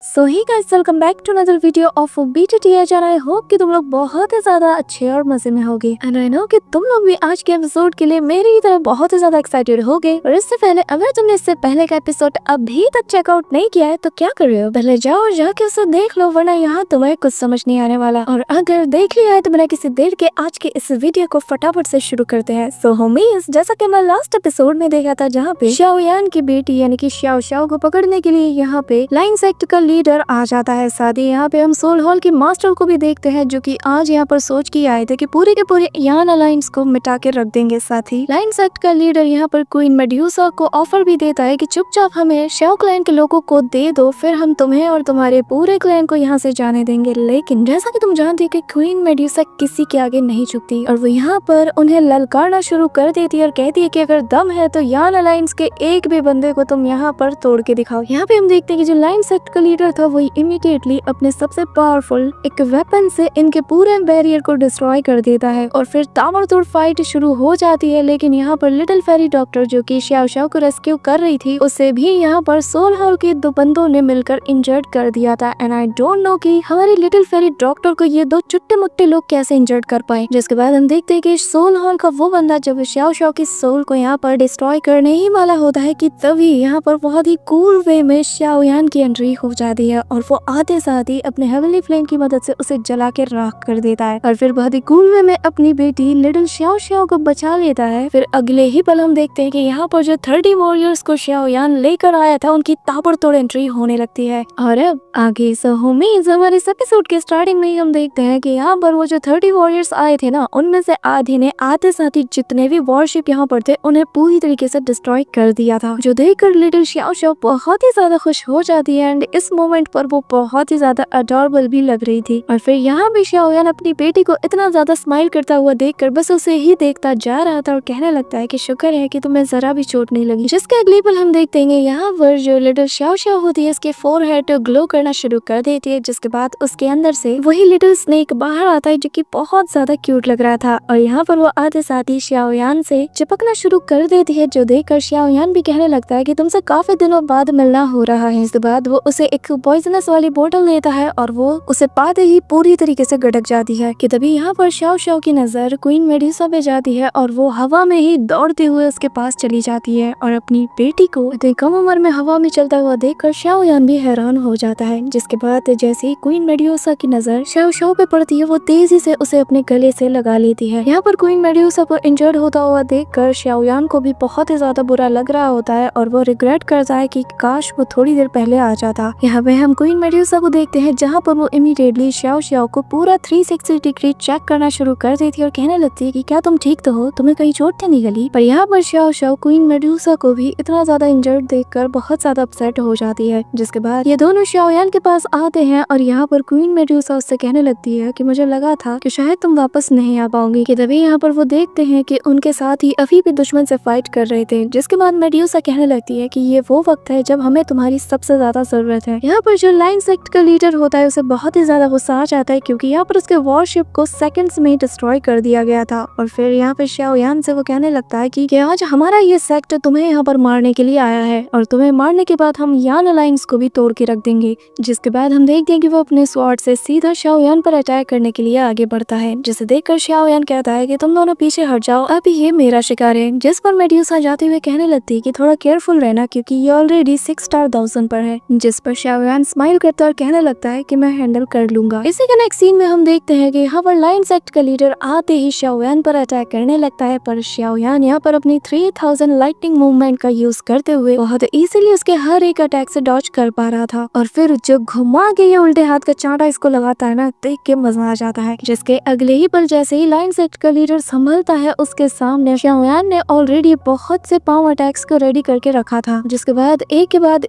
So hi guys, welcome back to another video of BTTH और I hope कि तुम लोग बहुत ही ज्यादा अच्छे और मजे में होगे। एंड आई नो कि तुम लोग भी आज के एपिसोड के लिए मेरी तरह बहुत ही ज्यादा एक्साइटेड होगे। और इससे पहले अगर तुमने इससे पहले का एपिसोड अभी तक चेकआउट नहीं किया है तो क्या कर रहे हो, पहले जाओ और जाके उसे देख लो, वरना यहाँ तुम्हें कुछ समझ नहीं आने वाला। और अगर देख लिया है तो बिना किसी देर के आज के इस वीडियो को फटाफट से शुरू करते हैं। सो होमीज, जैसा कि मैं लास्ट एपिसोड में देखा था जहाँ पे शाओयान की बेटी यानी कि शाओ शाओ को पकड़ने के लिए यहाँ पे लाइन सेक्ट का लीडर आ जाता है। साथ ही यहाँ पे हम सोल हॉल के मास्टर को भी देखते हैं जो कि आज यहाँ पर सोच के आए थे कि पूरे के पूरे यान अलायंस को मिटा के रख देंगे। साथ ही लाइन सेक्ट का लीडर यहाँ पर क्वीन मेड्यूसा को ऑफर भी देता है कि चुपचाप हमें शाओ क्लैन के लोगों को दे दो, फिर हम तुम्हें और तुम्हारे पूरे क्लैन को यहाँ से जाने देंगे। लेकिन जैसा कि तुम जानती है कि क्वीन मेड्यूसा किसी के आगे नहीं झुकती और वो यहाँ पर उन्हें ललकारना शुरू कर देती है और कहती है कि अगर दम है तो यान अलायंस के एक भी बंदे को तुम यहाँ पर तोड़ के दिखाओ। यहाँ पे हम देखते हैं कि जो लाइन सेक्ट का लीडर था वही इमीडिएटली अपने सबसे पावरफुल एक वेपन से इनके पूरे बैरियर को डिस्ट्रॉय कर देता है और फिर ताबड़तोड़ फाइट शुरू हो जाती है। लेकिन यहाँ पर लिटिल फेरी डॉक्टर जो कि शाओ शाओ को रेस्क्यू कर रही थी उसे भी यहाँ पर सोल हॉल के दो बंदों ने मिलकर इंजर्ड कर दिया था। एंड आई डोंट नो कि हमारी लिटिल फेरी डॉक्टर को ये दो चुट्टे मुट्टे लोग कैसे इंजर्ड कर पाए। जिसके बाद हम देखते हैं कि सोल हॉल का वो बंदा जब शाओ शाओ की सोल को यहाँ पर डिस्ट्रॉय करने ही वाला होता है कि तभी यहाँ पर बहुत ही कूल वे में शाओयान की एंट्री हो जाती है और वो आते साथ ही अपने हेवनली फ्लेम की मदद से उसे जला के राख कर देता है और फिर बहुत ही कूल वे में अपनी बेटी लिटिल शाओ शाओ को बचा लेता है। फिर अगले ही पल हम देखते हैं कि यहाँ पर जो 30 वॉरियर्स को शाओयान लेकर आया था उनकी ताबड़तोड़ एंट्री होने लगती है। और अब आगे होमीज, हमारे इस एपिसोड के स्टार्टिंग में ही हम देखते हैं कि यहाँ पर वो जो 30 वॉरियर्स आए थे ना, उनमें से आधे ने आते साथ ही जितने भी वॉरशिप यहाँ पर थे उन्हें पूरी तरीके से डिस्ट्रॉय कर दिया था, जो देखकर लिटिल शाओ शाओ बहुत ही ज्यादा खुश हो जाती है। एंड इस मोमेंट पर वो बहुत ही ज्यादा अडोरेबल भी लग रही थी। और फिर यहाँ भी शाओयान अपनी बेटी को इतना ज्यादा स्माइल करता हुआ देखकर बस उसे ही देखता जा रहा था और कहने लगता है कि शुक्र है कि तुम्हें जरा भी चोट नहीं लगी। जिसके अगले पल हम देखते हैं यहाँ पर जो लिटिल शाओ शाओ होती है इसके फोरहेड ग्लो करना शुरू कर देती है, जिसके बाद उसके अंदर से वही लिटिल स्नेक बाहर आता है जो कि बहुत ज्यादा क्यूट लग रहा था। और यहाँ पर वो आते साथ ही शाओयान से चिपकना शुरू कर देती है, जो देखकर शाओयान भी कहने लगता है कि तुमसे काफी दिनों बाद मिलना हो रहा है। इसके बाद वो उसे एक पॉइजनस वाली बोतल देता है और वो उसे पाते ही पूरी तरीके से गड़क जाती है कि तभी यहाँ पर शाओ शाओ की नजर क्वीन मेड्यूसा पे जाती है और वो हवा में ही दौड़ते हुए उसके पास चली जाती है और अपनी बेटी को इतनी कम उम्र में हवा में चलता हुआ देखकर शाओयान भी हैरान हो जाता है। जिसके बाद जैसे ही क्वीन मेड्यूसा की नजर शाओ शाओ पे पड़ती है वो तेजी से उसे अपने गले से लगा लेती है। यहाँ पर क्वीन मेड्यूसा को इंजर्ड होता हुआ देखकर शाओयान को भी बहुत ही ज्यादा बुरा लग रहा होता है और वो रिग्रेट करता है कि काश वो थोड़ी देर पहले आ जाता। यहाँ पे हम क्वीन मेड्यूसा को देखते हैं जहाँ पर वो इमीडिएटली शाओ शाओ को पूरा 360 डिग्री चेक करना शुरू कर देती है और कहने लगती है कि क्या तुम ठीक तो हो, तुम्हें कहीं चोट तो नहीं लगी। पर यहाँ पर शाओ शाओ क्वीन मेड्यूसा को भी इतना ज्यादा इंजर्ड देखकर बहुत ज्यादा अपसेट हो जाती है। जिसके बाद ये दोनों शाओयान के पास आते हैं और यहाँ पर क्वीन मेड्यूसा उससे कहने लगती है कि मुझे लगा था कि शायद तुम वापस नहीं आ पाओगी। कि तभी यहाँ पर वो देखते हैं कि उनके साथ ही अभी भी दुश्मन से फाइट कर रहे थे। जिसके बाद मेड्यूसा कहने लगती है कि ये वो वक्त है जब हमें तुम्हारी सबसे ज्यादा जरूरत है। यहाँ पर जो लाइन सेक्ट का लीडर होता है उसे बहुत ही ज्यादा गुस्सा आ जाता है क्योंकि यहाँ पर उसके वॉरशिप को सेकंड्स में डिस्ट्रॉय कर दिया गया था। और फिर यहाँ पे शाओयान से वो कहने लगता है कि आज हमारा ये सेक्ट तुम्हें यहाँ पर मारने के लिए आया है और तुम्हें मारने के बाद हम यान अलायंस को भी तोड़ के रख देंगे। जिसके बाद हम देखते हैं कि वो अपने स्वॉर्ड से सीधा शाओयान पर अटैक करने के लिए आगे बढ़ता है, जिसे देखकर शाओयान कहता है कि तुम दोनों पीछे हट जाओ, अभी ये मेरा शिकार है। जिस पर मेड्यूसा जाते हुए कहने लगती है कि थोड़ा केयरफुल रहना क्योंकि ये ऑलरेडी 6 स्टार 1000 पर है। जिस पर शाओयान स्माइल करता और कहने लगता है कि मैं हैंडल कर लूंगा। इसी के नेक्स्ट सीन में हम देखते हैं कि यहाँ पर लाइन सेक्ट का लीडर आते ही शाओयान पर अटैक करने लगता है, पर शाओयान यहाँ पर अपनी 3000 लाइटनिंग मूवमेंट का यूज करते हुए बहुत इजीली उसके हर एक अटैक से डॉज कर पा रहा था। और फिर जो घुमा के ये उल्टे हाथ का चांटा इसको लगाता है ना, देख के मजा आ जाता है। जिसके अगले ही पल जैसे ही लाइन सेक्ट का लीडर संभलता है उसके सामने शाओयान ने ऑलरेडी बहुत से पांव अटैक्स को रेडी करके रखा था। जिसके बाद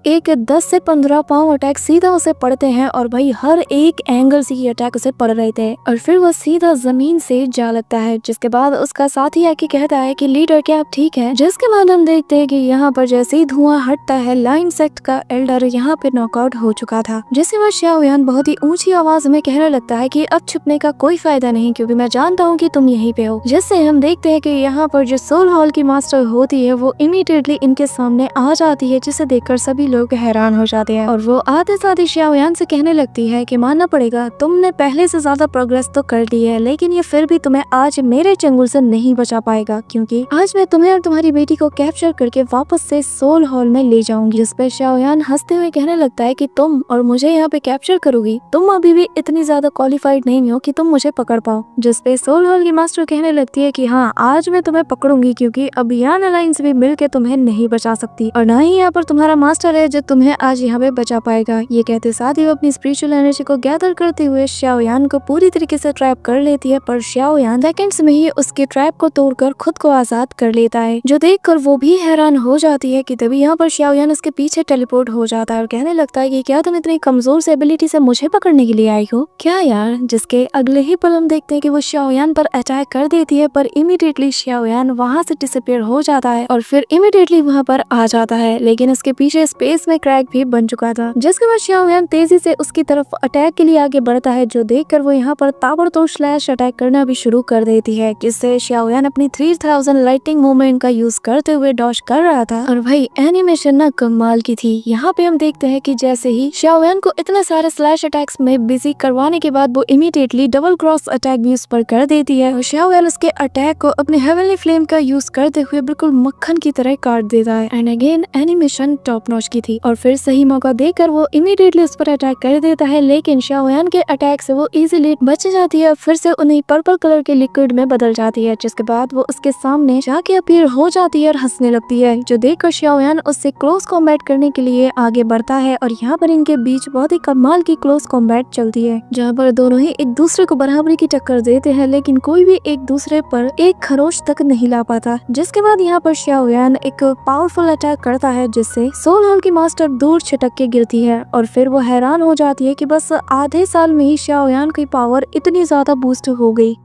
एक 10 से 15 पांव अटैक सीधा उसे पड़ते हैं और भाई हर एक एंगल से ये अटैक उसे पड़ रहे थे और फिर वो सीधा जमीन से जा लगता है। जिसके बाद उसका साथी आके कहता है कि लीडर क्या आप ठीक है। जिसके बाद हम देखते हैं कि यहाँ पर जैसे ही धुआं हटता है लाइन सेक्ट का एल्डर यहाँ पे नॉकआउट हो चुका था। जिसके बाद शाओयान बहुत ही ऊंची आवाज में कहने लगता है कि अब छुपने का कोई फायदा नहीं क्योंकि मैं जानता हूँ कि तुम यहीं पे हो। जिससे हम देखते हैं कि यहाँ पर जो सोल हॉल की मास्टर होती है वो इमीडिएटली इनके सामने आ जाती है, जिसे देखकर सभी लोग हैरान हो जाते हैं और वो आते साथ ही शाओयान से कहने लगती है कि मानना पड़ेगा, तुमने पहले से ज्यादा प्रोग्रेस तो कर ली है, लेकिन ये फिर भी तुम्हें आज मेरे चंगुल से नहीं बचा पाएगा, क्योंकि आज मैं तुम्हें और तुम्हारी बेटी को कैप्चर करके वापस से सोल हॉल में ले जाऊंगी। जिस पे शाओयान हंसते हुए कहने लगता है कि तुम और मुझे यहाँ पे कैप्चर करोगी, तुम अभी भी इतनी ज्यादा क्वालिफाइड नहीं हो कि तुम मुझे पकड़ पाओ। जिस पे सोल हॉल की मास्टर कहने लगती है कि हाँ, आज मैं तुम्हें पकड़ूंगी, क्योंकि अभियान अलायंस भी मिलकर तुम्हें नहीं बचा सकती और ना ही यहाँ पर तुम्हारा मास्टर है जो तुम्हें आज यहाँ पे बचा पाएगा। ये कहते साथ ही वो अपनी स्पिरिचुअल एनर्जी को गैदर करते हुए शाओयान को पूरी तरीके से ट्रैप कर लेती है, पर शाओयान सेकंड्स में ही उसके ट्रैप को तोड़कर खुद को आजाद कर लेता है, जो देखकर वो भी हैरान हो जाती है कि तभी यहाँ पर शाओयान उसके पीछे टेलीपोर्ट हो जाता है और कहने लगता है कि क्या तुम इतनी कमजोर से एबिलिटी से मुझे पकड़ने के लिए आई हो क्या यार। जिसके अगले ही पल हम देखते हैं कि वो शाओयान पर अटैक कर देती है, पर इमीडिएटली शाओयान वहाँ से डिसअपीयर हो जाता है और फिर इमीडिएटली वहाँ पर आ जाता है, लेकिन उसके पीछे स्पेस में क्रैक भी बन चुका था। जिसके बाद शाओयान तेजी से उसकी तरफ अटैक के लिए आगे बढ़ता है, जो देखकर वो यहाँ पर ताबड़तोड़ स्लैश अटैक करना भी शुरू कर देती है, जिससे शाओयान अपनी 3000 लाइटिंग मूवमेंट का यूज करते हुए डॉज कर रहा था। और भाई एनिमेशन ना कमाल की थी। यहाँ पे हम देखते हैं कि जैसे ही शाओयान को इतने सारे स्लैश अटैक्स में बिजी करवाने के बाद वो इमीडिएटली डबल क्रॉस अटैक भी उस पर कर देती है और शाओयान उसके अटैक को अपने हेवनली फ्लेम का यूज करते हुए बिल्कुल मक्खन की तरह काट देता है। And again animation top notch की थी और फिर सही मौका देकर वो इमीडिएटली उस पर अटैक कर देता है, लेकिन शाओयान के अटैक से वो इजीली बच जाती है, फिर से उन्हें पर्पल कलर के लिक्विड में बदल जाती है, जिसके बाद वो उसके सामने जाके अपीयर हो जाती है और हंसने लगती है, जो देखकर शाओयान उससे क्लोज कॉम्बैट करने के लिए आगे बढ़ता है। और यहाँ पर इनके बीच बहुत ही कमाल की क्लोज कॉम्बैट चलती है, जहाँ पर दोनों ही एक दूसरे को बराबरी की टक्कर देते हैं, लेकिन कोई भी एक दूसरे पर एक खरोच तक नहीं ला पाता। जिसके बाद यहाँ पर शाओयान एक पावरफुल अटैक करता है, जिससे सोल हॉल की मास्टर दूर छिटक के गिरती है और फिर वो हैरान हो जाती है कि बस आधे साल में ही शाओयान की पावर इतनी ज्यादा बूस्ट हो गई।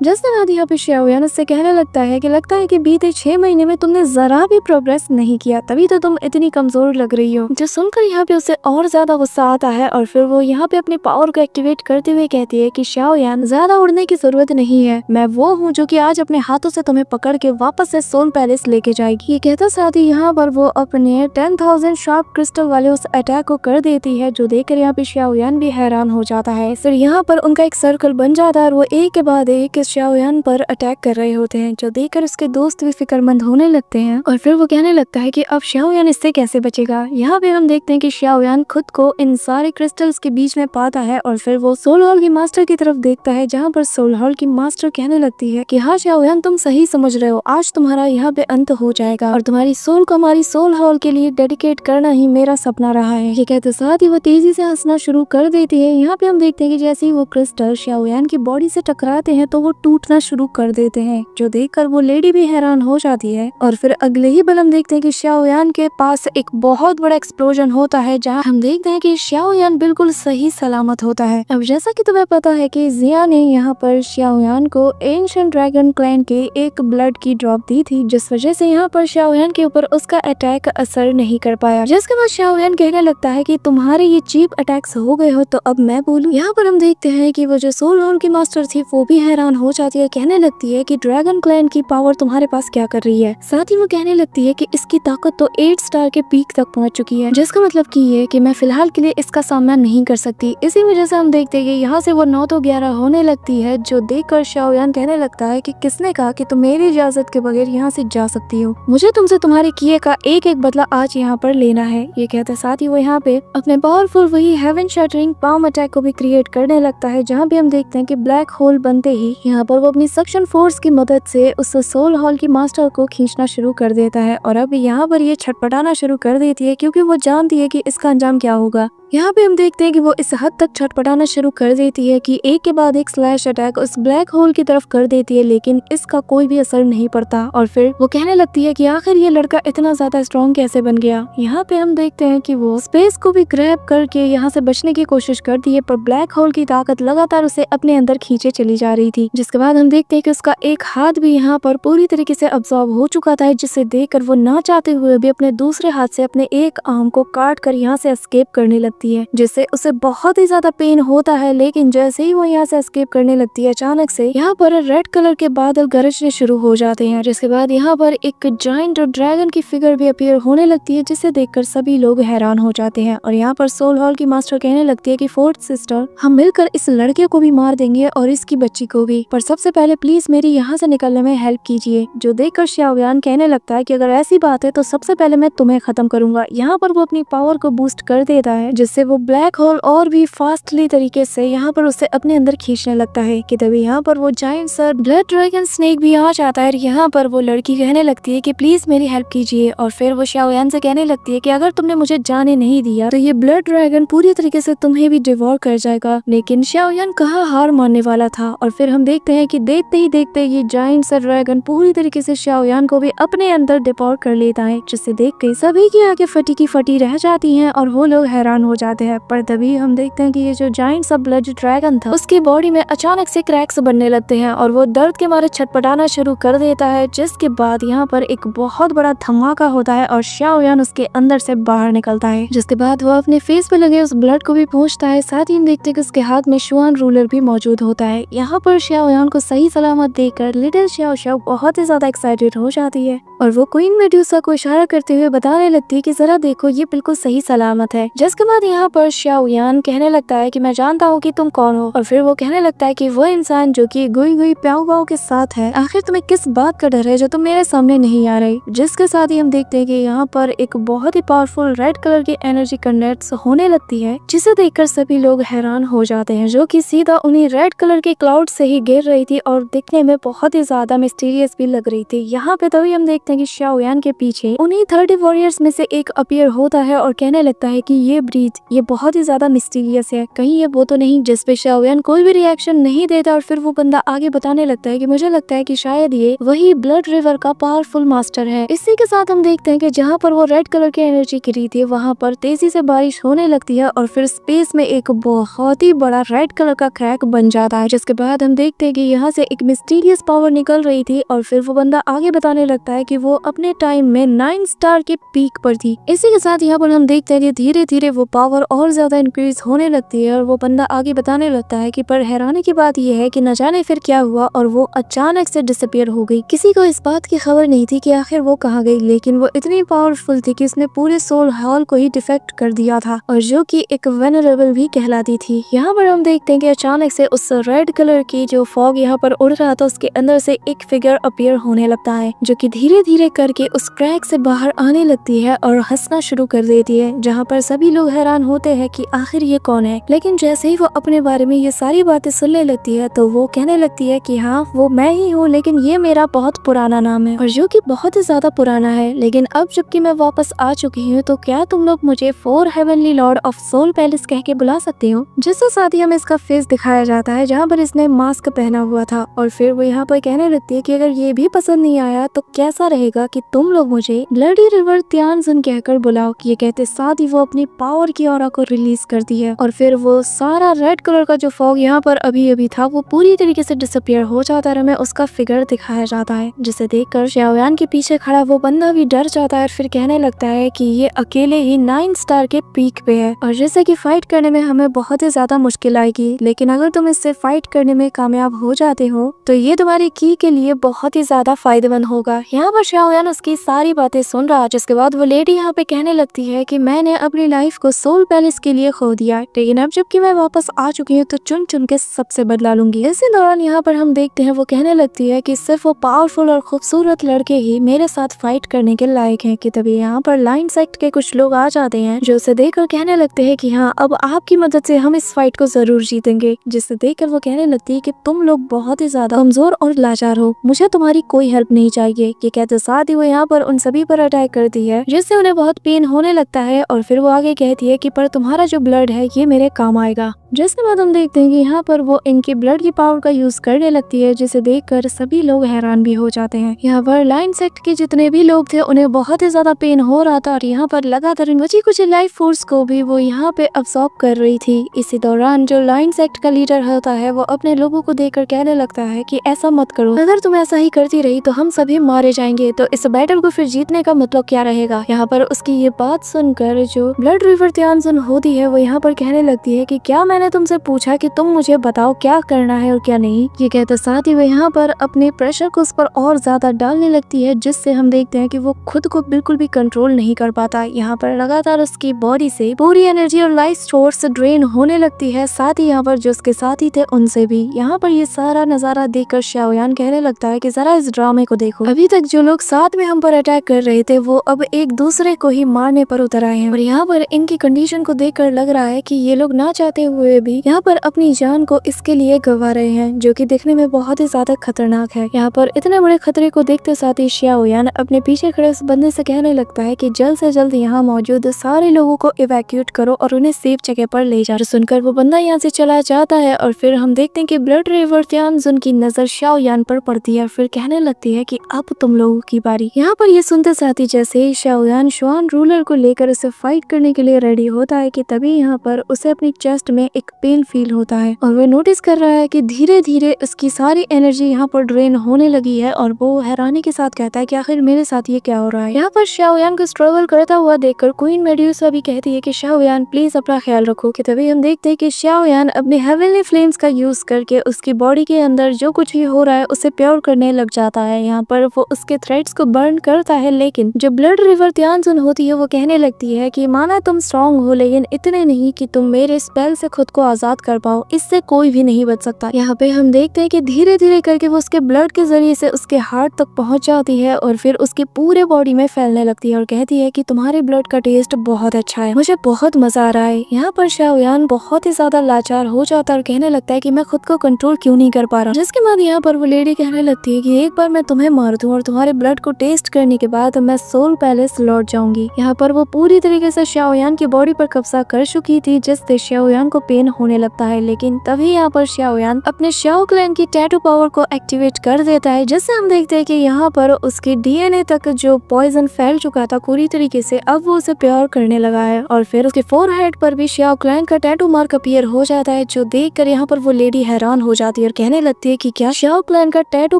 जिसके बाद यहाँ पे शाओयान उससे कहने लगता है कि बीते 6 महीने में तुमने जरा भी प्रोग्रेस नहीं किया, तभी तो तुम इतनी कमजोर लग रही हो। जो सुनकर यहाँ पे उसे और ज्यादा गुस्सा आता है और फिर वो यहाँ पे अपनी पावर को एक्टिवेट करते हुए कहती है कि शाओयान ज्यादा उड़ने की जरूरत नहीं है, मैं वो हूँ जो कि आज अपने हाथों से तुम्हें पकड़ के वापस से सोल पैलेस लेके जाएगी। ये कहता साथ ही यहाँ पर वो अपने 10,000 शार्प क्रिस्टल वाले उस अटैक को कर देती है, जो देखकर यहाँ पे शाओयान भी हैरान हो जाता है। फिर यहाँ पर उनका एक सर्कल बन जाता है और वो एक के बाद एक शाओयान पर अटैक कर रहे होते हैं, जो देखकर उसके दोस्त भी फिक्रमंद होने लगते हैं और फिर वो कहने लगता है कि अब शाओयान इससे कैसे बचेगा। यहाँ पे हम देखते हैं कि शाओयान खुद को इन सारे क्रिस्टल्स के बीच में पाता है और फिर वो सोल हॉल की मास्टर की तरफ देखता है, जहाँ पर सोल हॉल की मास्टर कहने लगती है कि हाँ शाओयान, तुम सही समझ रहे हो, आज तुम्हारा यहाँ पे अंत हो जाएगा और तुम्हारी सोल को हमारी सोल हॉल के लिए डेडिकेट करना ही मेरा सपना रहा है। ये कहते साथ ही वो तेजी से हंसना शुरू कर देती है। यहाँ पे हम देखते हैं कि जैसे ही वो क्रिस्टल शाओयान की बॉडी से टकराते हैं तो वो टूटना शुरू कर देते हैं, जो देखकर वो लेडी भी हैरान हो जाती है। और फिर अगले ही पल हम देखते हैं कि शाओयान के पास एक बहुत बड़ा एक्सप्लोजन होता है, जहाँ हम देखते हैं कि शाओयान बिल्कुल सही सलामत होता है। अब जैसा कि तुम्हें पता है कि जिया ने यहाँ पर शाओयान को एंशिएंट ड्रैगन क्लैन के एक ब्लड की ड्रॉप दी थी, जिस वजह से यहाँ पर शाओयान के ऊपर उसका अटैक असर नहीं कर पाया। जिसके बाद शाओयान कहने लगता है कि तुम्हारे ये चीप अटैक्स हो गए हो तो अब मैं बोलूं। यहाँ पर हम देखते हैं कि वो जो सोल हॉल की मास्टर थी वो भी हैरान हो जाती है, कहने लगती है कि ड्रैगन क्लैन की पावर तुम्हारे पास क्या कर रही है। साथ ही वो कहने लगती है कि इसकी ताकत तो 8 स्टार के पीक तक पहुंच चुकी है, जिसका मतलब कि ये कि मैं फिलहाल के लिए इसका सामना नहीं कर सकती। इसी वजह से हम देखते हैं कि यहाँ से वो 9 तो 11 होने लगती है, जो देखकर शाओयान कहने लगता है कि किसने कहा कि तुम मेरी इजाजत के बगैर यहाँ से जा सकती हो, मुझे तुमसे तुम्हारे किए का एक एक बदला आज यहाँ पर लेना है। ये कहते साथ ही वो यहाँ पे अपने पावरफुल वही हेवन शैटरिंग पाम अटैक को भी क्रिएट करने लगता है, जहाँ भी हम देखते हैं कि ब्लैक होल बनते ही यहाँ पर वो अपनी सक्शन फोर्स की मदद से उस सोल हॉल की मास्टर को खींचना शुरू कर देता है और अब यहाँ पर ये छटपटाना शुरू कर देती है, क्योंकि वो जानती है कि इसका अंजाम क्या होगा। यहाँ पे हम देखते हैं कि वो इस हद तक छटपटाना शुरू कर देती है कि एक के बाद एक स्लैश अटैक उस ब्लैक होल की तरफ कर देती है, लेकिन इसका कोई भी असर नहीं पड़ता और फिर वो कहने लगती है कि आखिर ये लड़का इतना ज्यादा स्ट्रॉन्ग कैसे बन गया। यहाँ पे हम देखते हैं कि वो स्पेस को भी ग्रैब करके यहाँ से बचने की कोशिश करती है, पर ब्लैक होल की ताकत लगातार उसे अपने अंदर खींचे चली जा रही थी। जिसके बाद हम देखते हैं कि उसका एक हाथ भी यहाँ पर पूरी तरीके से अब्सॉर्ब हो चुका था, जिसे देखकर वो ना चाहते हुए भी अपने दूसरे हाथ से अपने एक आर्म को काट कर यहाँ से एस्केप करने लगती लगती है, जिससे उसे बहुत ही ज्यादा पेन होता है। लेकिन जैसे ही वो यहाँ से एस्केप करने लगती है, अचानक से यहाँ पर रेड कलर के बादल गरजने शुरू हो जाते हैं, जिसके बाद यहाँ पर एक जायंट और ड्रैगन की फिगर भी अपीयर होने लगती है, जिसे देखकर सभी लोग हैरान हो जाते हैं। और यहाँ पर सोल हॉल की मास्टर कहने लगती है कि फोर्थ सिस्टर, हम मिलकर इस लड़के को भी मार देंगे और इसकी बच्ची को भी, पर सबसे पहले प्लीज मेरी यहाँ से निकलने में हेल्प कीजिए। जो देखकर शाओयान कहने लगता है कि अगर ऐसी बात है तो सबसे पहले मैं तुम्हें खत्म करूंगा। यहाँ पर वो अपनी पावर को बूस्ट कर देता है, जिससे वो ब्लैक होल और भी फास्टली तरीके से यहाँ पर उसे अपने अंदर खींचने लगता है कि तभी यहाँ पर वो giant sir blood dragon snake भी आ जाता है। यहाँ पर वो लड़की कहने लगती है कि प्लीज मेरी हेल्प कीजिए, और फिर वो शाओयान से कहने लगती है कि अगर तुमने मुझे जाने नहीं दिया तो ये ब्लड ड्रैगन पूरी तरीके से तुम्हें भी डिवोर कर जाएगा। लेकिन शाओयान कहाँ हार मानने वाला था, और फिर हम देखते हैं कि देखते ही देखते ये जायंट सा ड्रैगन पूरी तरीके से शाओयान को भी अपने अंदर डिवोर कर लेता है, जिससे देख के सभी की आंखें फटी की फटी रह जाती हैं और वो लोग हैरान हो जाते हैं। पर तभी हम देखते हैं कि ये जो जायंट सा ब्लड ड्रैगन था, उसकी बॉडी में अचानक से क्रैक्स बनने लगते हैं और वो दर्द के मारे छटपटाना शुरू कर देता है, जिसके बाद यहाँ पर एक बहुत बड़ा धमाका होता है और शाओयान उसके अंदर से बाहर निकलता है। जिसके बाद वो अपने फेस पे लगे उस ब्लड को भी पोंछता है। साथ ही हम देखते हैं कि उसके हाथ में शुआन रूलर भी मौजूद होता है। यहाँ पर शाओयान को सही सलामत देखकर लिटिल शाओ शाओ बहुत ही ज्यादा एक्साइटेड हो जाती है और वो क्वीन मेडुसा को इशारा करते हुए बताने लगती है कि जरा देखो ये बिल्कुल सही सलामत है। जिसके बाद यहाँ पर शाओयान कहने लगता है कि मैं जानता हूँ कि तुम कौन हो, और फिर वो कहने लगता है कि वो इंसान जो कि गुई गुई प्याऊ बाऊ के साथ है, आखिर तुम्हें किस बात का डर है जो तुम मेरे सामने नहीं आ रही। जिसके साथ ही हम देखते हैं कि यहाँ पर एक बहुत ही पावरफुल रेड कलर की एनर्जी कंडक्ट होने लगती है, जिसे देखकर सभी लोग हैरान हो जाते हैं, जो कि सीधा उन्हीं रेड कलर के क्लाउड से ही गिर रही थी और दिखने में बहुत ही ज्यादा मिस्टीरियस भी लग रही थी। यहाँ पे तभी हम देखते हैं कि शाओयान के पीछे उन्हीं 30 वॉरियर्स में से एक अपीयर होता है और कहने लगता है कि ये ब्रीथ ये बहुत ही ज्यादा मिस्टीरियस है, कहीं ये वो तो नहीं। जिस पे शाओयान कोई भी रिएक्शन नहीं देता और फिर वो बंदा आगे बताने लगता है कि मुझे लगता है कि शायद ये वही ब्लड रिवर का पावरफुल मास्टर है। इसी के साथ हम देखते हैं कि जहाँ पर वो रेड कलर की एनर्जी गिरी थी वहाँ पर तेजी से बारिश होने लगती है और फिर स्पेस में एक बहुत ही बड़ा रेड कलर का क्रैक बन जाता है। जिसके बाद हम देखते हैं कि यहाँ से एक मिस्टीरियस पावर निकल रही थी और फिर वो बंदा आगे बताने लगता है कि वो अपने टाइम में 9 स्टार के पीक पर थी। इसी के साथ यहाँ पर हम देखते हैं कि धीरे धीरे वो पावर और ज्यादा इंक्रीज होने लगती है और वो बंदा आगे बताने लगता है कि पर हैरानी की बात यह है कि न जाने फिर क्या हुआ और वो अचानक से डिसअपियर हो गई। किसी को इस बात की खबर नहीं थी कि आखिर वो कहाँ गई, लेकिन वो इतनी पावरफुल थी कि उसने पूरे सोल हॉल को ही डिफेक्ट कर दिया था और जो कि एक वेनरेबल भी कहलाती थी। यहाँ पर हम देखते हैं कि अचानक से उस रेड कलर की जो फॉग यहाँ पर उड़ रहा था उसके अंदर से एक फिगर अपीयर होने लगता है, जो कि धीरे धीरे करके उस क्रैक से बाहर आने लगती है और हंसना शुरू कर देती है, जहाँ पर सभी लोग हैरान होते हैं कि आखिर ये कौन है। लेकिन जैसे ही वो अपने बारे में ये सारी बातें सुनने लगती है तो वो कहने लगती है कि हाँ वो मैं ही हूँ, लेकिन ये मेरा बहुत पुराना नाम है और जो कि बहुत ही ज्यादा पुराना है। लेकिन अब जबकि मैं वापस आ चुकी हूँ तो क्या तुम लोग मुझे 4 heavenly lord of soul palace कह के बुला सकते हो। जिसके साथ ही हमें इसका फेस दिखाया जाता है जहाँ पर इसने मास्क पहना हुआ था और फिर वो यहाँ पर कहने लगती है कि अगर ये भी पसंद नहीं आया तो कैसा रहेगा कि तुम लोग मुझे ब्लडी रिवर त्यानजुन कहकर बुलाओ। ये कहते साथ ही वो अपनी पावर की ऑरा को रिलीज करती है और फिर वो सारा रेड कलर का जो फॉग यहाँ पर अभी अभी था वो पूरी तरीके से डिसअपियर हो जाता है। हमें उसका फिगर दिखाया जाता है जिसे देखकर शाओयान के पीछे खड़ा वो बंदा भी डर जाता है, फिर कहने लगता है कि ये अकेले ही 9 स्टार के पीक पे है और जैसे कि फाइट करने में हमें बहुत ही ज्यादा मुश्किल आएगी, लेकिन अगर तुम इससे फाइट करने में कामयाब हो जाते हो तो ये तुम्हारी की के लिए बहुत ही ज्यादा फायदेमंद होगा। यहाँ पर शाओयान उसकी सारी बातें सुन रहा, जिसके बाद वो लेडी यहाँ पे कहने लगती है कि मैंने अपनी लाइफ को सोल पैलेस के लिए खो दिया, लेकिन अब जबकि मैं वापस आ चुकी हूँ तो चुन चुन के सबसे बदला लूंगी। इसी दौरान यहाँ पर हम देखते हैं वो कहने लगती है कि सिर्फ वो पावरफुल और खूबसूरत लड़के ही मेरे साथ फाइट करने के लायक हैं कि तभी यहाँ पर लाइन सेक्ट के कुछ लोग आ जाते हैं जो उसे देखकर कहने लगते हैं कि हाँ अब आपकी मदद से हम इस फाइट को जरूर जीतेंगे। जिससे देखकर वो कहने लगती है कि तुम लोग बहुत ही ज्यादा कमजोर और लाचार हो, मुझे तुम्हारी कोई हेल्प नहीं चाहिए। ये कहते साथ ही वो यहाँ पर उन सभी पर अटैक करती है जिससे उन्हें बहुत पेन होने लगता है और फिर वो आगे कहती है कि पर तुम्हारा जो ब्लड है ये मेरे काम आएगा। जिसके बाद हम देखते हैं कि यहाँ पर वो इनकी ब्लड की पावर का यूज करने लगती है, जिसे देखकर सभी लोग हैरान भी हो जाते हैं। यहाँ पर लाइन सेक्ट के जितने भी लोग थे उन्हें बहुत ही ज्यादा पेन हो रहा था और यहाँ पर लगातार बची कुछ लाइफ फोर्स को भी वो यहाँ पे अब्सॉर्ब कर रही थी। इसी दौरान जो लाइन सेक्ट का लीडर होता है वो अपने लोगों को देखकर कहने लगता है कि ऐसा मत करो, अगर तुम ऐसा ही करती रही तो हम सभी मारे जाएंगे, तो इस बैटल को फिर जीतने का मतलब क्या रहेगा। यहाँ पर उसकी ये बात सुनकर जो ब्लड रिवर त्यानजुन होती है वो यहाँ पर कहने लगती है कि क्या मैंने तुमसे पूछा कि तुम मुझे बताओ क्या करना है और क्या नहीं। ये कहते साथ ही वो यहाँ पर अपने प्रेशर को उस पर और ज्यादा डालने लगती है, जिससे हम देखते हैं कि वो खुद को बिल्कुल भी कंट्रोल नहीं कर पाता। यहाँ पर लगातार उसकी बॉडी से पूरी एनर्जी और लाइफ सोर्स ड्रेन होने लगती है, साथ ही यहाँ पर जो उसके साथी थे उनसे भी। यहाँ पर ये सारा नजारा देखकर शाओयान कहने लगता है कि जरा इस ड्रामे को देखो, अभी तक जो लोग साथ में हम पर अटैक कर रहे थे वो अब एक दूसरे को ही मारने पर उतर आए हैं और यहाँ पर इनकी कंडीशन को देखकर लग रहा है कि ये लोग ना चाहते हुए भी यहाँ पर अपनी जान को इसके लिए गवा रहे हैं, जो कि दिखने में बहुत ही ज्यादा खतरनाक है। यहाँ पर इतने बड़े खतरे को देखते साथ ही शाओयान अपने पीछे खड़े उस बंदे से कहने लगता है कि जल्द से जल्द यहाँ मौजूद सारे लोगों को इवैक्यूएट करो और उन्हें सेफ जगह पर ले जाओ। सुनकर वो बंदा यहाँ से चला जाता है और फिर हम देखते हैं कि ब्लड रिवर त्यानजुन की नजर शाओयान पर पड़ती है, फिर कहने लगती है कि अब तुम लोगों की बारी। यहाँ पर ये सुनते साथ ही जैसे ही शाओयान शुआन रूलर को लेकर उसे फाइट करने के लिए रेडी होता है कि तभी यहाँ पर उसे अपनी चेस्ट में एक पेन फील होता है और वो नोटिस कर रहा है कि धीरे धीरे उसकी सारी एनर्जी यहाँ पर ड्रेन होने लगी है और वो हैरानी के साथ कहता है कि आखिर मेरे साथ ये क्या हो रहा है। यहाँ पर शाओयान को स्ट्रगल करता हुआ देखकर क्वीन मेड्यूसा भी कहती है कि शाओयान प्लीज अपना ख्याल रखो। कि तभी हम देखते हैं कि शाओयान अपने हेवनली फ्लेम्स का यूज करके उसकी बॉडी के अंदर जो कुछ भी हो रहा है उसे प्योर करने लग जाता है। यहाँ पर वो उसके थ्रेड्स को बर्न करता है, लेकिन जो ब्लड रिवर त्यानजुन होती है वो कहने लगती है कि माना तुम स्ट्रॉन्ग हो लेकिन इतने नहीं कि तुम मेरे स्पेल से खुद को आजाद कर पाओ, इससे कोई भी नहीं बच सकता। यहाँ पे हम देखते हैं कि धीरे धीरे करके वो उसके ब्लड के जरिए से उसके हार्ट तक पहुंच जाती है और फिर उसके पूरे बॉडी में फैलने लगती है और कहती है कि तुम्हारे ब्लड का टेस्ट बहुत अच्छा है, मुझे बहुत मजा आ रहा है। यहाँ पर शाओयान बहुत ही ज्यादा लाचार हो जाता है और कहने लगता है कि मैं खुद को कंट्रोल क्यों नहीं कर पा रहा। जिसके बाद यहाँ पर वो लेडी कहने लगती है कि एक बार मैं तुम्हें मार दूं और तुम्हारे ब्लड को टेस्ट करने के बाद मैं सोल पैलेस लौट जाऊंगी। यहाँ पर वो पूरी तरीके से शाओयान की बॉडी पर कब्जा कर चुकी थी, जिससे शाओयान को पेन होने लगता है। लेकिन तभी यहाँ पर शाओयान अपने शाओ क्लैन की टैटू पावर को एक्टिवेट कर देता है, जिससे हम देखते हैं कि यहाँ पर उसके डीएनए तक जो पॉइजन फैल चुका था पूरी तरीके से अब वो उसे प्योर करने लगा है और फिर उसके फोरहेड पर भी शाओ क्लैन का टैटू मार्क अपीयर हो जाता है, जो देखकर यहाँ पर वो लेडी हैरान हो जाती है और कहने लगती है कि क्या शाओ क्लैन का टैटू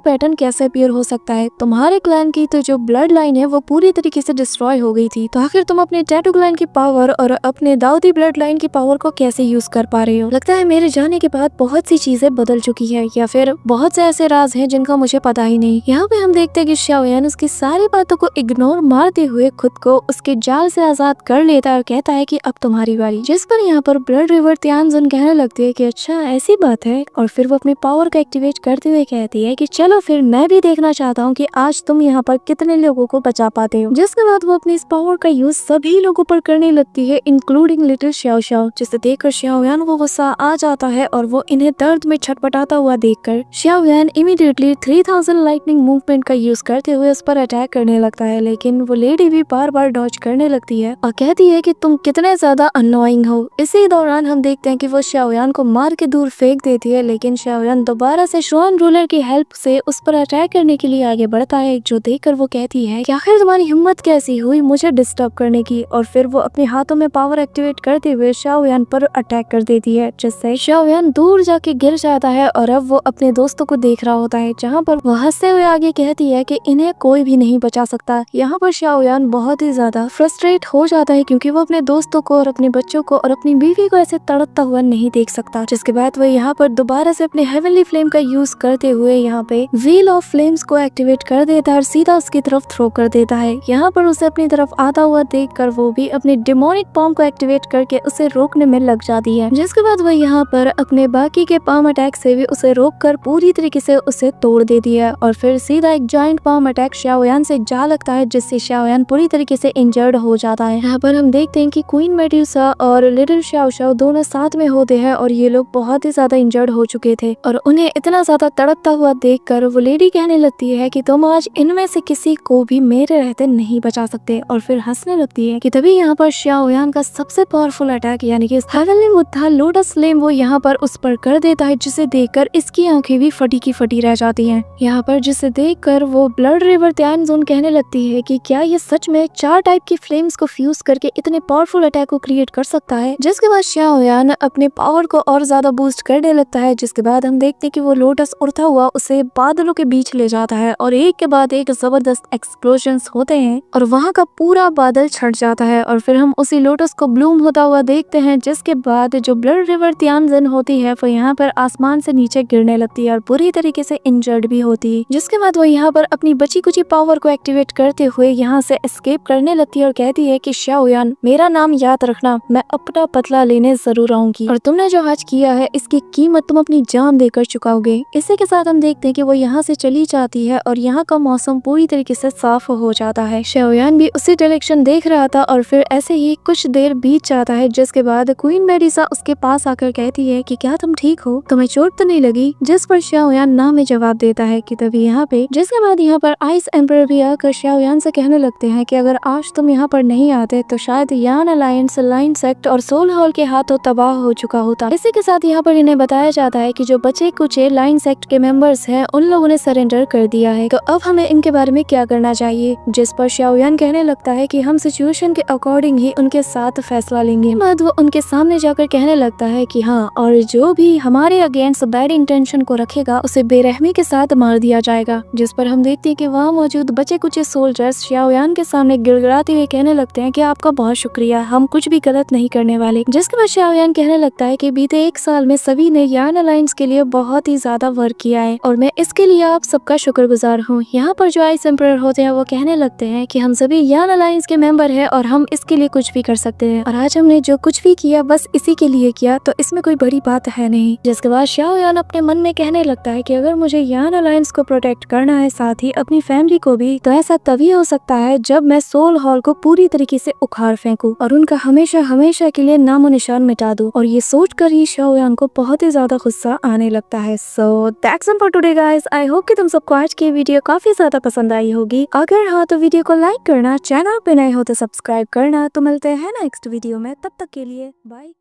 पैटर्न कैसे अपीयर हो सकता है, तुम्हारे क्लैन की तो जो ब्लड लाइन है वो पूरी तरीके से डिस्ट्रॉय हो गई थी, तो आखिर तुम अपने टैटू क्लैन की पावर और अपने दाऊदी ब्लड लाइन की पावर को कैसे यूज कर पा रहे हो। लगता है मेरे जाने के बाद बहुत सी चीजें बदल चुकी है या फिर बहुत से ऐसे राज हैं जिनका मुझे पता ही नहीं। यहाँ पे हम देखते हैं कि शाओयान उसकी सारी बातों को इग्नोर मारते हुए खुद को उसके जाल से आजाद कर लेता है और कहता है कि अब तुम्हारी बारी। जिस पर यहाँ पर ब्लड रिवर त्यानजुन कहने लगती है कि अच्छा ऐसी बात है और फिर वो अपनी पावर को एक्टिवेट करते हुए कहती है कि चलो फिर मैं भी देखना चाहता हूँ कि आज तुम यहाँ पर कितने लोगों को बचा पाते हो। जिसके बाद वो अपनी इस पावर का यूज सभी लोगों पर करने लगती है, इंक्लूडिंग लिटिल शाओ शाओ, जिसे देखकर शाओयान को गुस्सा आ जाता है और वो इन्हें दर्द में छटपटाता हुआ देखकर शाओयान इमीडिएटली 3000 लाइटनिंग मूवमेंट का यूज करते हुए उस पर अटैक करने लगता है। लेकिन वो लेडी भी बार बार डॉज करने लगती है और कहती है कि तुम कितने ज्यादा अनोइंग हो। इसी दौरान हम देखते हैं कि वो शाओयान को मार के दूर फेंक देती है, लेकिन शाओयान दोबारा से शुआन रूलर की हेल्प से उस पर अटैक करने के लिए आगे बढ़ता है, जो देखकर वो कहती है कि आखिर तुम्हारी हिम्मत कैसी हुई मुझे डिस्टर्ब करने की, और फिर वो अपने हाथों में पावर एक्टिवेट करते हुए शाओयान पर अटैक कर देती है, जिससे शाओयान दूर जाके गिर जाता है और अब वो अपने दोस्तों को देख रहा होता है, जहाँ पर वो हंसते हुए आगे कहती है कि इन्हें कोई भी नहीं बचा सकता। यहाँ पर शाओयान बहुत ही ज्यादा फ्रस्ट्रेट हो जाता है क्योंकि वो अपने दोस्तों को और अपने बच्चों को और अपनी बीवी को ऐसे तड़पता हुआ नहीं देख सकता। जिसके बाद वो यहाँ पर दोबारा से अपने हेवनली फ्लेम का यूज करते हुए यहाँ पे व्हील ऑफ फ्लेम्स को एक्टिवेट कर देता है और सीधा उसकी तरफ थ्रो कर देता है। यहाँ पर उसे अपनी तरफ आता हुआ देखकर वो भी अपने डिमोनिक पाम को एक्टिवेट करके उसे रोकने में लग जाती है। जिसके बाद वो यहाँ पर अपने बाकी के पाम अटैक से भी उसे रोककर पूरी तरीके से उसे तोड़ देती है और फिर सीधा एक जॉइंट पाम अटैक शाओयान से जा लगता है, जिससे शाओयान पूरी तरीके से इंजर्ड हो जाता है। यहाँ पर हम देखते हैं कि क्वीन मेड्यूसा और लिटिल शाओ शाओ दोनों साथ में होते हैं और ये लोग बहुत ही ज्यादा इंजर्ड हो चुके थे और उन्हें इतना ज्यादा तड़पता हुआ देखकर वो लेडी कहने लगती है कि तुम आज इनमें से किसी को भी मेरे रहते नहीं बचा सकते, और फिर हंसने लगती है कि तभी यहाँ पर शाओयान का सबसे पावरफुल अटैक यानी कि हेवनली था लोटस फ्लेम वो यहाँ पर उस पर कर देता है, जिसे देखकर इसकी आंखें भी फटी की फटी रह जाती हैं। यहाँ पर जिसे देखकर वो ब्लड रिवर त्यानजोन कहने लगती है कि क्या ये सच में 4 टाइप की फ्लेम्स को फ्यूज करके इतने पावरफुल अटैक को क्रिएट कर सकता है। जिसके बाद शाओयान अपने पावर को और ज्यादा बूस्ट करने लगता है, जिसके बाद हम देखते हैं कि वो लोटस उड़ता हुआ उसे बादलों के बीच ले जाता है और एक के बाद एक जबरदस्त एक्सप्लोजन्स होते हैं और वहाँ का पूरा बादल छट जाता है और फिर हम उसी लोटस को ब्लूम होता हुआ देखते हैं। जिसके बाद जो ब्लड रिवर त्यानजन होती है वो यहाँ पर आसमान से नीचे गिरने लगती है और बुरी तरीके से इंजर्ड भी होती है। जिसके बाद वो यहाँ पर अपनी बची कुची पावर को एक्टिवेट करते हुए यहाँ से एस्केप करने लगती है और कहती है कि शाओयान, मेरा नाम याद रखना, मैं अपना बदला लेने जरूर आऊंगी और तुमने जो आज किया है इसकी कीमत तुम अपनी जान देकर चुकाओगे। इसी के साथ हम देखते हैं कि वो यहाँ से चली जाती है और यहाँ का मौसम पूरी तरीके से साफ हो जाता है। शाओयान भी उसी डायरेक्शन देख रहा था और फिर ऐसे ही कुछ देर बीत जाता है। जिसके बाद क्वीन मेडिसा उसके पास आकर कहती है कि क्या तुम ठीक हो, तुम्हें चोट तो नहीं लगी? जिस पर शाओयान ना में जवाब देता है कि तभी यहाँ पे जिसके बाद यहाँ पर आइस एम्पर भी आकर शाओयान से कहने लगते हैं कि अगर आज तुम यहाँ पर नहीं आते तो शायद यान अलायंस, लाइन सेक्ट और सोल हॉल के हाथों तबाह हो चुका होता। इसी के साथ यहाँ पर इन्हें बताया जाता है कि जो बचे कुचे लाइन सेक्ट के मेंबर्स हैं उन लोगों ने सरेंडर कर दिया है, तो अब हमें इनके बारे में क्या करना चाहिए। जिस पर शाओयान कहने लगता है कि हम सिचुएशन के अकॉर्डिंग ही उनके साथ फैसला लेंगे। बाद वो उनके सामने जाकर कहने लगता है कि हाँ, और जो भी हमारे अगेंस्ट बैड इंटेंशन को रखेगा उसे बेरहमी के साथ मार दिया जाएगा। जिस पर हम देखते हैं कि वहाँ मौजूद बचे कुछ सोल्जर्स शाओयान के सामने गिड़गिड़ाते हुए कहने लगते हैं कि आपका बहुत शुक्रिया, हम कुछ भी गलत नहीं करने वाले। जिसके बाद शाओयान कहने लगता है कि बीते 1 साल में सभी ने यान अलायंस के लिए बहुत ही ज्यादा वर्क किया है और मैं इसके लिए आप सबका शुक्रगुजार हूँ। यहाँ पर जो आइस एम्परर होते हैं वो कहने लगते हैं कि हम सभी यान अलायंस के मेंबर हैं और हम इसके लिए कुछ भी कर सकते हैं और आज हमने जो कुछ भी किया बस इसी के लिए किया, तो इसमें कोई बड़ी बात है नहीं। जिसके बाद शाओयान अपने मन में कहने लगता है कि अगर मुझे यान अलायंस को प्रोटेक्ट करना है, साथ ही अपनी फैमिली को भी, तो ऐसा तभी हो सकता है जब मैं सोल हॉल को पूरी तरीके से उखाड़ फेंकूं और उनका हमेशा हमेशा के लिए नामो निशान मिटा दूं। और ये सोचकर ही शाओयान को बहुत ही ज्यादा गुस्सा आने लगता है। So that's all for today guys. I hope कि तुम सबको आज की वीडियो काफी ज्यादा पसंद आई होगी। अगर हाँ तो वीडियो को लाइक करना, चैनल पे नए हो तो सब्सक्राइब करना। तो मिलते हैं नेक्स्ट वीडियो में, तब तक के लिए बाय।